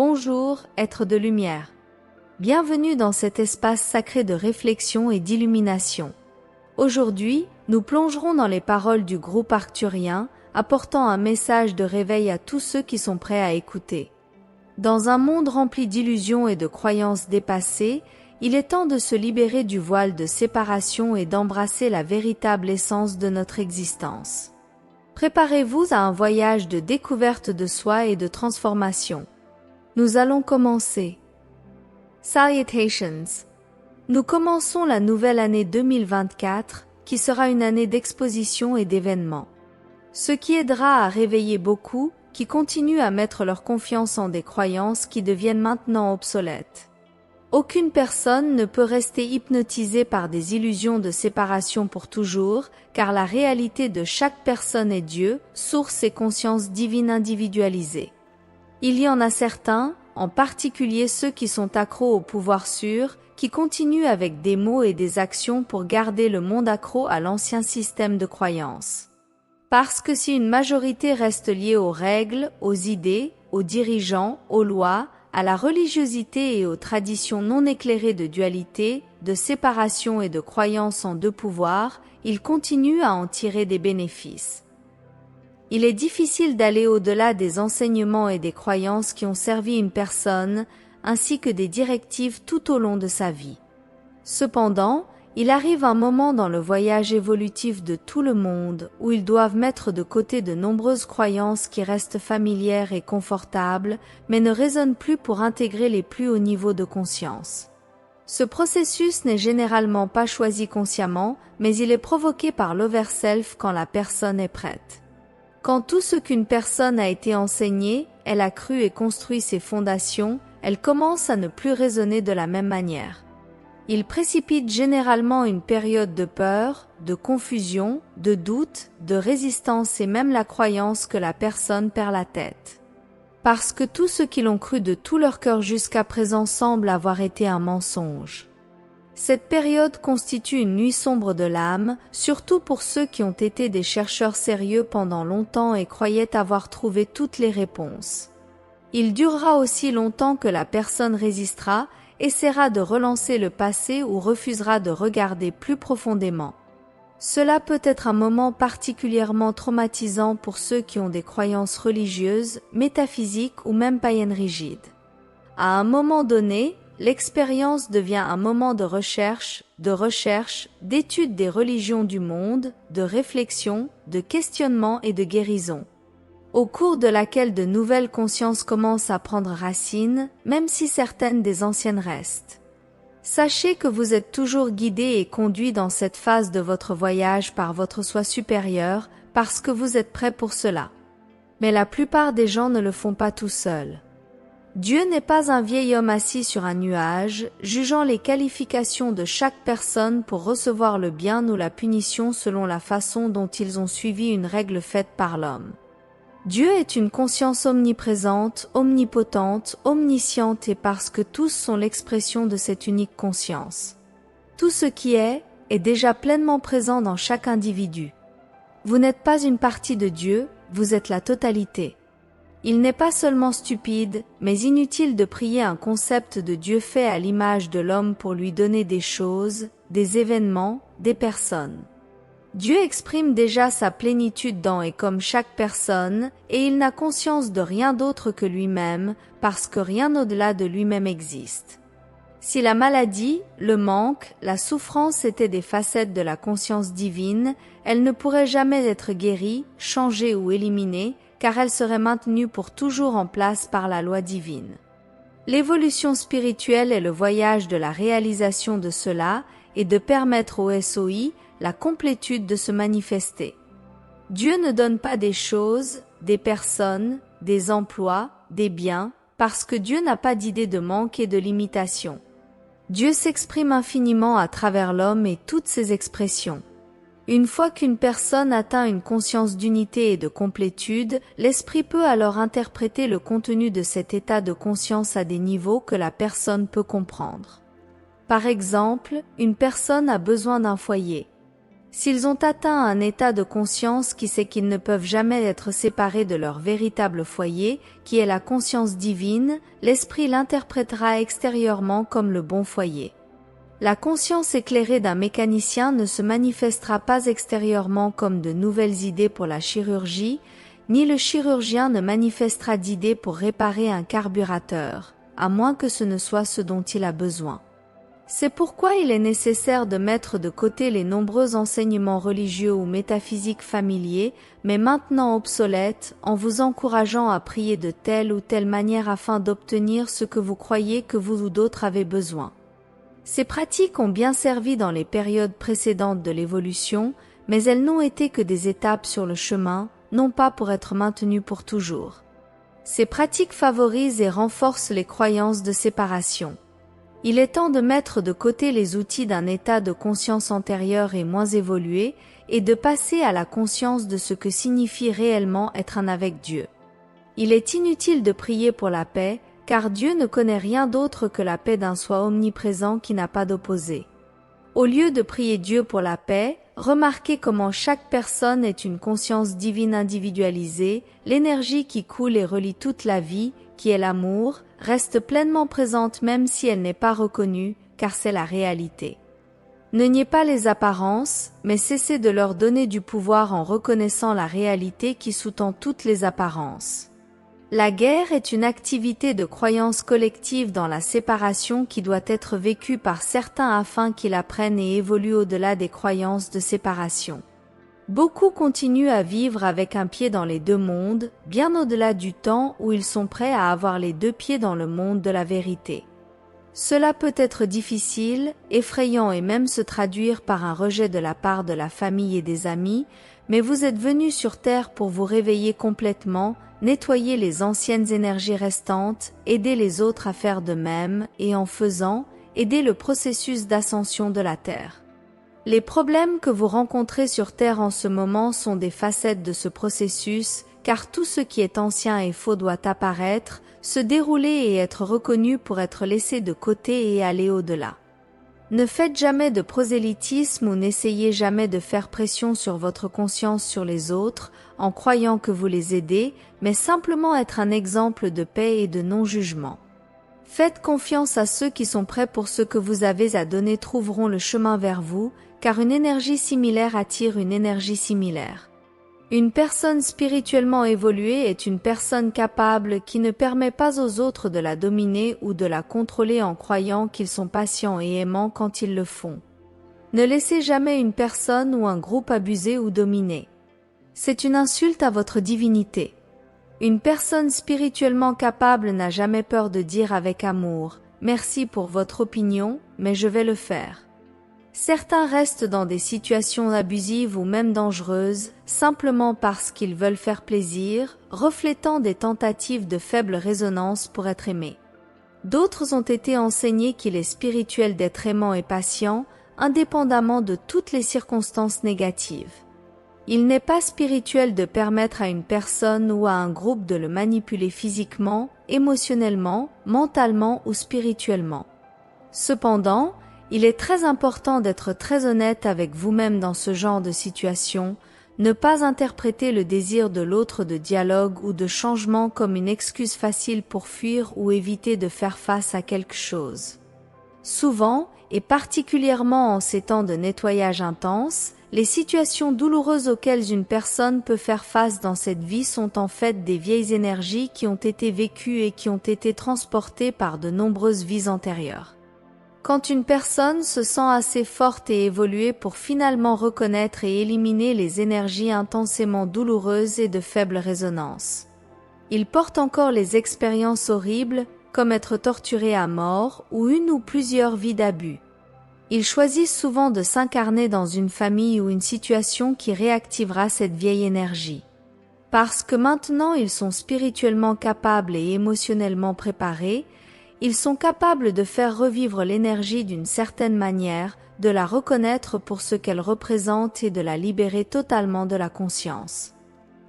Bonjour, êtres de lumière. Bienvenue dans cet espace sacré de réflexion et d'illumination. Aujourd'hui, nous plongerons dans les paroles du groupe arcturien, apportant un message de réveil à tous ceux qui sont prêts à écouter. Dans un monde rempli d'illusions et de croyances dépassées, il est temps de se libérer du voile de séparation et d'embrasser la véritable essence de notre existence. Préparez-vous à un voyage de découverte de soi et de transformation. Nous allons commencer. Salutations! Nous commençons la nouvelle année 2024, qui sera une année d'exposition et d'événements. Ce qui aidera à réveiller beaucoup, qui continuent à mettre leur confiance en des croyances qui deviennent maintenant obsolètes. Aucune personne ne peut rester hypnotisée par des illusions de séparation pour toujours, car la réalité de chaque personne est Dieu, source et conscience divine individualisée. Il y en a certains, en particulier ceux qui sont accros au pouvoir sûr, qui continuent avec des mots et des actions pour garder le monde accro à l'ancien système de croyances. Parce que si une majorité reste liée aux règles, aux idées, aux dirigeants, aux lois, à la religiosité et aux traditions non éclairées de dualité, de séparation et de croyance en deux pouvoirs, ils continuent à en tirer des bénéfices. Il est difficile d'aller au-delà des enseignements et des croyances qui ont servi une personne, ainsi que des directives tout au long de sa vie. Cependant, il arrive un moment dans le voyage évolutif de tout le monde où ils doivent mettre de côté de nombreuses croyances qui restent familières et confortables, mais ne résonnent plus pour intégrer les plus hauts niveaux de conscience. Ce processus n'est généralement pas choisi consciemment, mais il est provoqué par l'overself quand la personne est prête. Quand tout ce qu'une personne a été enseigné, elle a cru et construit ses fondations, elle commence à ne plus raisonner de la même manière. Il précipite généralement une période de peur, de confusion, de doute, de résistance et même la croyance que la personne perd la tête. Parce que tout ce qu'ils ont cru de tout leur cœur jusqu'à présent semble avoir été un mensonge. Cette période constitue une nuit sombre de l'âme, surtout pour ceux qui ont été des chercheurs sérieux pendant longtemps et croyaient avoir trouvé toutes les réponses. Il durera aussi longtemps que la personne résistera, essaiera de relancer le passé ou refusera de regarder plus profondément. Cela peut être un moment particulièrement traumatisant pour ceux qui ont des croyances religieuses, métaphysiques ou même païennes rigides. À un moment donné, l'expérience devient un moment de recherche, d'étude des religions du monde, de réflexion, de questionnement et de guérison, au cours de laquelle de nouvelles consciences commencent à prendre racine, même si certaines des anciennes restent. Sachez que vous êtes toujours guidé et conduit dans cette phase de votre voyage par votre soi supérieur, parce que vous êtes prêt pour cela. Mais la plupart des gens ne le font pas tout seuls. Dieu n'est pas un vieil homme assis sur un nuage, jugeant les qualifications de chaque personne pour recevoir le bien ou la punition selon la façon dont ils ont suivi une règle faite par l'homme. Dieu est une conscience omniprésente, omnipotente, omnisciente et parce que tous sont l'expression de cette unique conscience. Tout ce qui est déjà pleinement présent dans chaque individu. Vous n'êtes pas une partie de Dieu, vous êtes la totalité. Il n'est pas seulement stupide, mais inutile de prier un concept de Dieu fait à l'image de l'homme pour lui donner des choses, des événements, des personnes. Dieu exprime déjà sa plénitude dans et comme chaque personne, et il n'a conscience de rien d'autre que lui-même, parce que rien au-delà de lui-même existe. Si la maladie, le manque, la souffrance étaient des facettes de la conscience divine, elles ne pourraient jamais être guéries, changées ou éliminées, car elles seraient maintenues pour toujours en place par la loi divine. L'évolution spirituelle est le voyage de la réalisation de cela et de permettre au SOI la complétude de se manifester. Dieu ne donne pas des choses, des personnes, des emplois, des biens, parce que Dieu n'a pas d'idée de manque et de limitation. Dieu s'exprime infiniment à travers l'homme et toutes ses expressions. Une fois qu'une personne atteint une conscience d'unité et de complétude, l'esprit peut alors interpréter le contenu de cet état de conscience à des niveaux que la personne peut comprendre. Par exemple, une personne a besoin d'un foyer. S'ils ont atteint un état de conscience qui sait qu'ils ne peuvent jamais être séparés de leur véritable foyer, qui est la conscience divine, l'esprit l'interprétera extérieurement comme le bon foyer. La conscience éclairée d'un mécanicien ne se manifestera pas extérieurement comme de nouvelles idées pour la chirurgie, ni le chirurgien ne manifestera d'idées pour réparer un carburateur, à moins que ce ne soit ce dont il a besoin. C'est pourquoi il est nécessaire de mettre de côté les nombreux enseignements religieux ou métaphysiques familiers, mais maintenant obsolètes, en vous encourageant à prier de telle ou telle manière afin d'obtenir ce que vous croyez que vous ou d'autres avez besoin. Ces pratiques ont bien servi dans les périodes précédentes de l'évolution, mais elles n'ont été que des étapes sur le chemin, non pas pour être maintenues pour toujours. Ces pratiques favorisent et renforcent les croyances de séparation. Il est temps de mettre de côté les outils d'un état de conscience antérieur et moins évolué et de passer à la conscience de ce que signifie réellement être un avec Dieu. Il est inutile de prier pour la paix, car Dieu ne connaît rien d'autre que la paix d'un soi omniprésent qui n'a pas d'opposé. Au lieu de prier Dieu pour la paix, remarquez comment chaque personne est une conscience divine individualisée, l'énergie qui coule et relie toute la vie, qui est l'amour, reste pleinement présente même si elle n'est pas reconnue, car c'est la réalité. Ne niez pas les apparences, mais cessez de leur donner du pouvoir en reconnaissant la réalité qui sous-tend toutes les apparences. La guerre est une activité de croyance collective dans la séparation qui doit être vécue par certains afin qu'ils apprennent et évoluent au-delà des croyances de séparation. Beaucoup continuent à vivre avec un pied dans les deux mondes, bien au-delà du temps où ils sont prêts à avoir les deux pieds dans le monde de la vérité. Cela peut être difficile, effrayant et même se traduire par un rejet de la part de la famille et des amis, mais vous êtes venus sur Terre pour vous réveiller complètement, nettoyer les anciennes énergies restantes, aider les autres à faire de même et en faisant, aider le processus d'ascension de la Terre. Les problèmes que vous rencontrez sur Terre en ce moment sont des facettes de ce processus, car tout ce qui est ancien et faux doit apparaître, se dérouler et être reconnu pour être laissé de côté et aller au-delà. Ne faites jamais de prosélytisme ou n'essayez jamais de faire pression sur votre conscience sur les autres en croyant que vous les aidez, mais simplement être un exemple de paix et de non-jugement. Faites confiance à ceux qui sont prêts pour ce que vous avez à donner trouveront le chemin vers vous, car une énergie similaire attire une énergie similaire. Une personne spirituellement évoluée est une personne capable qui ne permet pas aux autres de la dominer ou de la contrôler en croyant qu'ils sont patients et aimants quand ils le font. Ne laissez jamais une personne ou un groupe abuser ou dominer. C'est une insulte à votre divinité. Une personne spirituellement capable n'a jamais peur de dire avec amour « Merci pour votre opinion, mais je vais le faire ». Certains restent dans des situations abusives ou même dangereuses, simplement parce qu'ils veulent faire plaisir, reflétant des tentatives de faible résonance pour être aimés. D'autres ont été enseignés qu'il est spirituel d'être aimant et patient, indépendamment de toutes les circonstances négatives. Il n'est pas spirituel de permettre à une personne ou à un groupe de le manipuler physiquement, émotionnellement, mentalement ou spirituellement. Cependant, il est très important d'être très honnête avec vous-même dans ce genre de situation, ne pas interpréter le désir de l'autre de dialogue ou de changement comme une excuse facile pour fuir ou éviter de faire face à quelque chose. Souvent, et particulièrement en ces temps de nettoyage intense, les situations douloureuses auxquelles une personne peut faire face dans cette vie sont en fait des vieilles énergies qui ont été vécues et qui ont été transportées par de nombreuses vies antérieures. Quand une personne se sent assez forte et évoluée pour finalement reconnaître et éliminer les énergies intensément douloureuses et de faible résonance. Il porte encore les expériences horribles, comme être torturé à mort ou une ou plusieurs vies d'abus. Ils choisissent souvent de s'incarner dans une famille ou une situation qui réactivera cette vieille énergie. Parce que maintenant ils sont spirituellement capables et émotionnellement préparés, ils sont capables de faire revivre l'énergie d'une certaine manière, de la reconnaître pour ce qu'elle représente et de la libérer totalement de la conscience.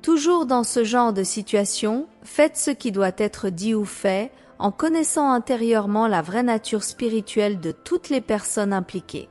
Toujours dans ce genre de situation, faites ce qui doit être dit ou fait, en connaissant intérieurement la vraie nature spirituelle de toutes les personnes impliquées.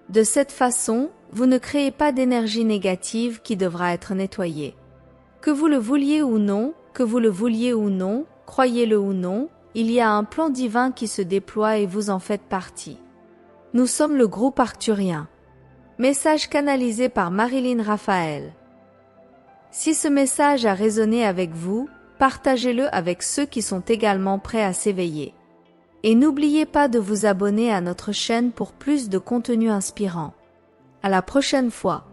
De cette façon, Vous ne créez pas d'énergie négative qui devra être nettoyée. Que vous le vouliez ou non, croyez-le ou non, il y a un plan divin qui se déploie et vous en faites partie. Nous sommes le groupe arcturien. Message canalisé par Marilyn Raphaël. Si ce message a résonné avec vous, partagez-le avec ceux qui sont également prêts à s'éveiller. Et n'oubliez pas de vous abonner à notre chaîne pour plus de contenu inspirant. À la prochaine fois.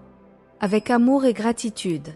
Avec amour et gratitude.